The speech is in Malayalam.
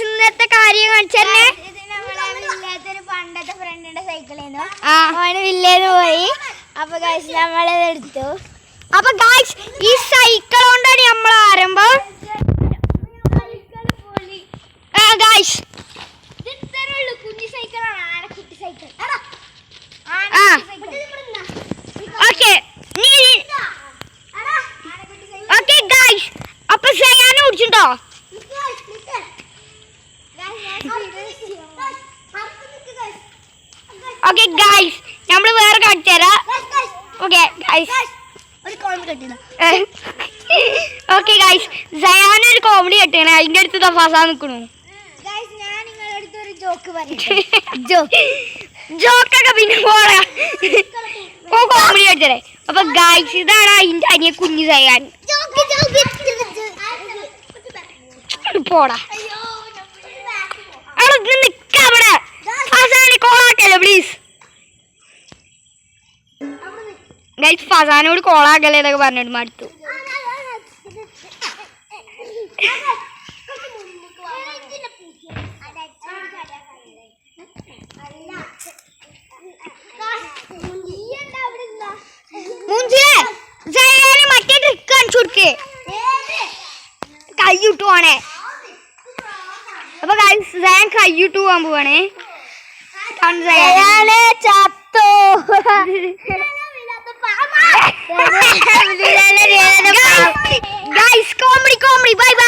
ഇന്നത്തെ കാര്യം കാണിച്ചേ പണ്ടത്തെ ഫ്രണ്ടിന്റെ സൈക്കിളേന്നു അവന് വില്ലേന്ന് പോയി. അപ്പൊ ഗൈസ് നമ്മളത് എടുത്തു. അപ്പൊ ഗൈസ് ഈ സൈക്കിൾ കൊണ്ടാണ് നമ്മൾ ആരംഭം. ഗൈസ് കുഞ്ഞി സൈക്കിളാണ്, ആനക്കുട്ടി സൈക്കിൾ. ഓക്കെ ഓക്കെ ഗൈസ് അപ്പൊ സയാന ഓടിച്ചിട്ടോ. ഓക്കെ ഗൈസ് നമ്മള് വേറെ കാണിച്ചു തരാം. Okay guys okay guys Sayana ഒരു കോമഡി കെട്ടണേ അതിന്റെ അടുത്ത് തഫാസാ നിക്കണു. ഞാൻ നിങ്ങളുടെ അടുത്ത് ഒരു ജോക്ക് പറയട്ടെ. ജോക്കൊക്കെ പിന്നെ പോരാ, കോമഡി കെട്ടേ. അപ്പൊ ഗൈസ് ഇതാണ് അതിന്റെ അനിയ കുഞ്ഞു സയാൻ. പോടാ അവിടെ നിക്ക, അവിടെ ഫസാനെ കോളാക്കല്ലേ പ്ലീസ്. ഗൈസ് ഫസാനോട് കോളാക്കല്ലേ എന്നൊക്കെ പറഞ്ഞിട്ട് മടുത്തു. മറ്റേ ട്രിക്ക് കാണിച്ചു കൊടുക്കേ, കൈയിട്ട് പോണേ. അപ്പൊ സയാൻ കൈയിട്ട് പോവാൻ പോവാണേ. ചത്തോ ഗൈസ് കോമഡി ബൈ ബൈ.